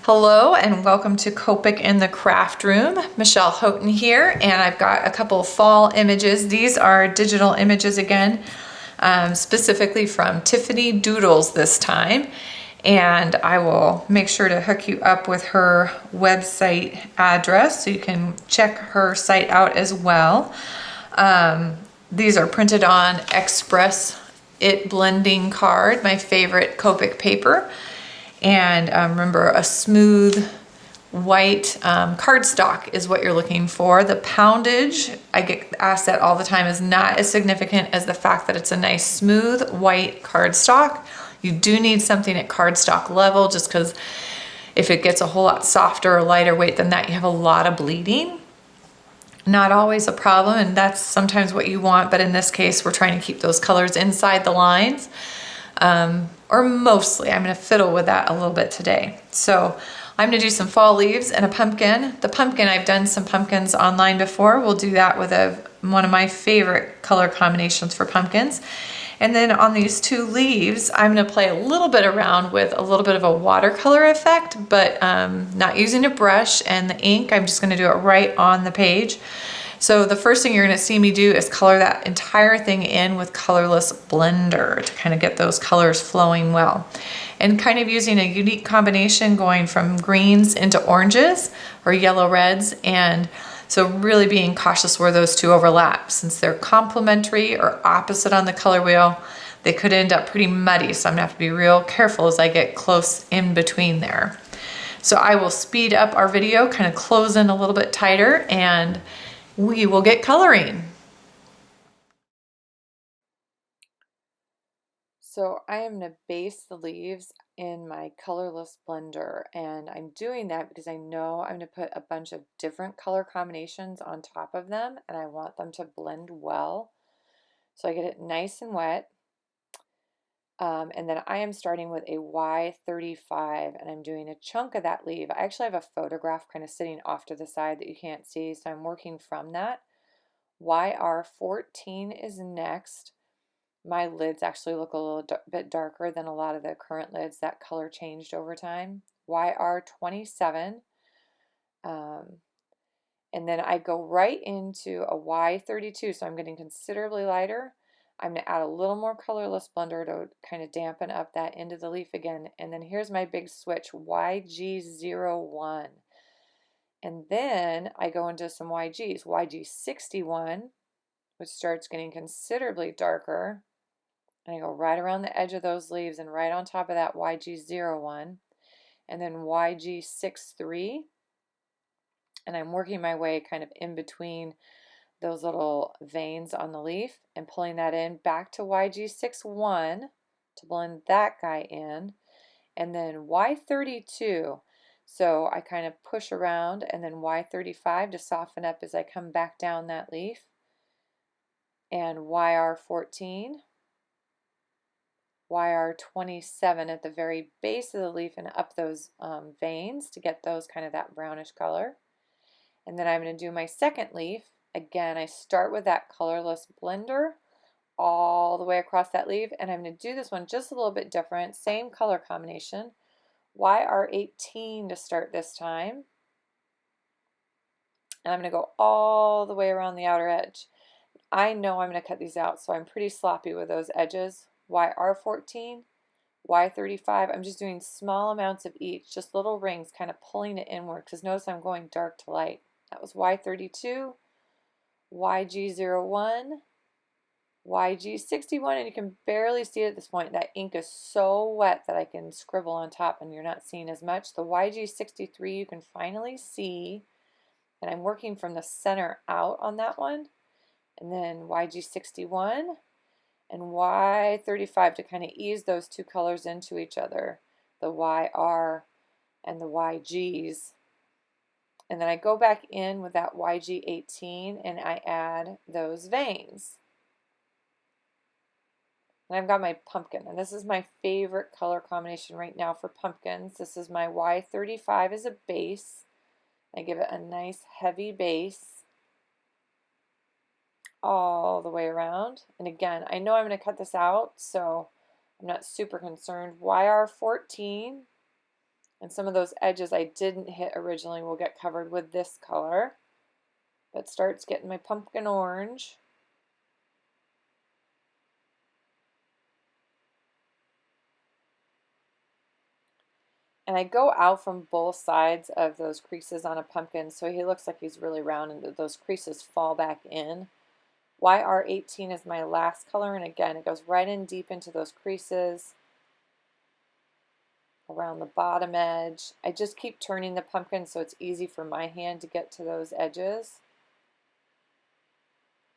Hello and welcome to Copic in the Craft Room. Michelle Houghton here, and I've got a couple of fall images. These are digital images again, specifically from Tiffany Doodles this time. And I will make sure to hook you up with her website address so you can check her site out as well. These are printed on Express It blending card, my favorite Copic paper. And remember, a smooth white cardstock is what you're looking for. The poundage, I get asked that all the time, is not as significant as the fact that it's a nice smooth white cardstock. You do need something at cardstock level, just because if it gets a whole lot softer or lighter weight than that, you have a lot of bleeding. Not always a problem, and that's sometimes what you want, but in this case, we're trying to keep those colors inside the lines. Or mostly. I'm going to fiddle with that a little bit today. So I'm going to do some fall leaves and a pumpkin. The pumpkin, I've done some pumpkins online before. We'll do that with one of my favorite color combinations for pumpkins. And then on these two leaves, I'm going to play a little bit around with a little bit of a watercolor effect, but not using a brush and the ink. I'm just going to do it right on the page. So the first thing you're going to see me do is color that entire thing in with colorless blender to kind of get those colors flowing well. And kind of using a unique combination going from greens into oranges or yellow reds. And so really being cautious where those two overlap. Since they're complementary or opposite on the color wheel, they could end up pretty muddy. So I'm going to have to be real careful as I get close in between there. So I will speed up our video, kind of close in a little bit tighter, and we will get coloring. So I am going to base the leaves in my colorless blender, and I'm doing that because I know I'm going to put a bunch of different color combinations on top of them, and I want them to blend well. So I get it nice and wet. And then I am starting with a Y35, and I'm doing a chunk of that leaf. I actually have a photograph kind of sitting off to the side that you can't see, so I'm working from that. YR14 is next. My lids actually look a little bit darker than a lot of the current lids. That color changed over time. YR27. And then I go right into a Y32, so I'm getting considerably lighter. I'm going to add a little more colorless blender to kind of dampen up that end of the leaf again. And then here's my big switch, YG01. And then I go into some YGs, YG61, which starts getting considerably darker. And I go right around the edge of those leaves and right on top of that YG01. And then YG63. And I'm working my way kind of in between those little veins on the leaf and pulling that in back to YG61 to blend that guy in. And then Y32. So I kind of push around, and then Y35 to soften up as I come back down that leaf. And YR14. YR27 at the very base of the leaf and up those veins to get those kind of that brownish color. And then I'm going to do my second leaf. Again, I start with that colorless blender all the way across that leaf, and I'm going to do this one just a little bit different, same color combination. YR18 to start this time. And I'm going to go all the way around the outer edge. I know I'm going to cut these out, so I'm pretty sloppy with those edges. YR14, Y35, I'm just doing small amounts of each, just little rings, kind of pulling it inward, because notice I'm going dark to light. That was Y32, YG01, YG61, and you can barely see it at this point. That ink is so wet that I can scribble on top and you're not seeing as much. The YG63 you can finally see, and I'm working from the center out on that one. And then YG61 and Y35 to kind of ease those two colors into each other, the YR and the YGs. And then I go back in with that YG18 and I add those veins. And I've got my pumpkin, and this is my favorite color combination right now for pumpkins. This is my Y35 as a base. I give it a nice heavy base all the way around. And again, I know I'm going to cut this out, so I'm not super concerned. YR14, And some of those edges I didn't hit originally will get covered with this color. But starts getting my pumpkin orange. And I go out from both sides of those creases on a pumpkin so he looks like he's really round and those creases fall back in. YR18 is my last color, and again it goes right in deep into those creases around the bottom edge. I just keep turning the pumpkin so it's easy for my hand to get to those edges.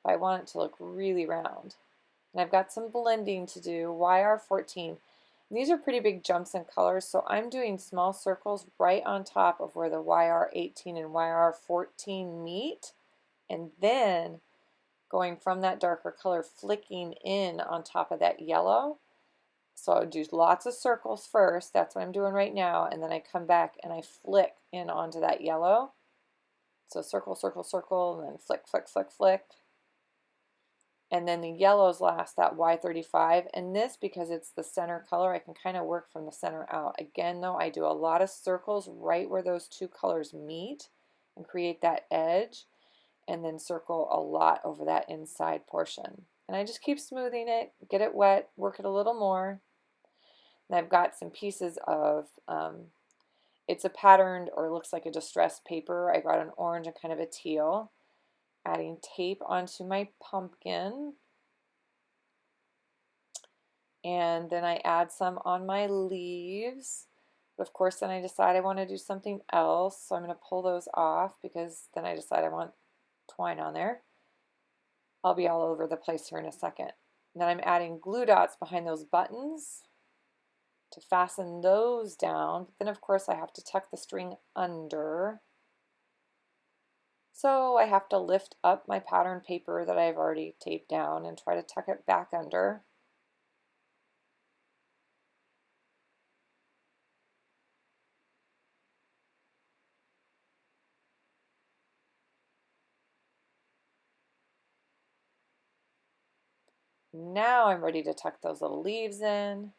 I want it to look really round. And I've got some blending to do, YR14. These are pretty big jumps in colors, so I'm doing small circles right on top of where the YR18 and YR14 meet, and then going from that darker color, flicking in on top of that yellow. So I would do lots of circles first, that's what I'm doing right now, and then I come back and I flick in onto that yellow. So circle, circle, circle, and then flick, flick, flick, flick. And then the yellows last, that Y35, and this, because it's the center color, I can kind of work from the center out. Again though, I do a lot of circles right where those two colors meet and create that edge, and then circle a lot over that inside portion. And I just keep smoothing it, get it wet, work it a little more. And I've got some pieces of, it's a patterned or looks like a distressed paper. I got an orange and kind of a teal. Adding tape onto my pumpkin, and then I add some on my leaves, but of course then I decide I want to do something else, so I'm going to pull those off because then I decide I want twine on there. I'll be all over the place here in a second. And then I'm adding glue dots behind those buttons to fasten those down, but then of course I have to tuck the string under. So I have to lift up my pattern paper that I've already taped down and try to tuck it back under. Now I'm ready to tuck those little leaves in.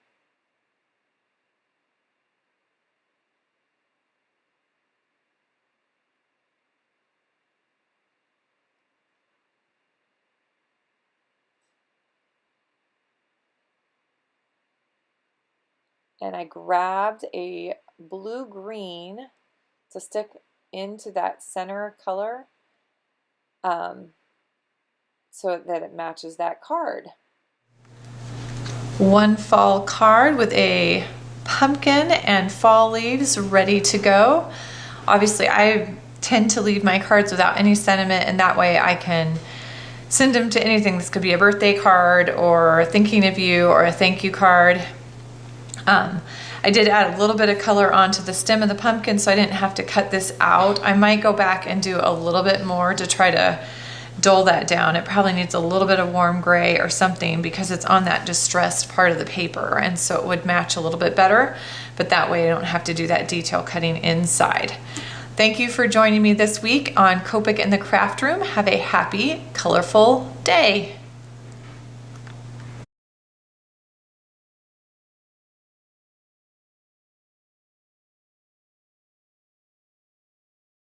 And I grabbed a blue-green to stick into that center color so that it matches that card. One fall card with a pumpkin and fall leaves ready to go. Obviously, I tend to leave my cards without any sentiment, and that way I can send them to anything. This could be a birthday card or thinking of you or a thank you card. I did add a little bit of color onto the stem of the pumpkin, so I didn't have to cut this out. I might go back and do a little bit more to try to dull that down. It probably needs a little bit of warm gray or something because it's on that distressed part of the paper, and so it would match a little bit better, but that way I don't have to do that detail cutting inside. Thank you for joining me this week on Copic in the Craft Room. Have a happy, colorful day.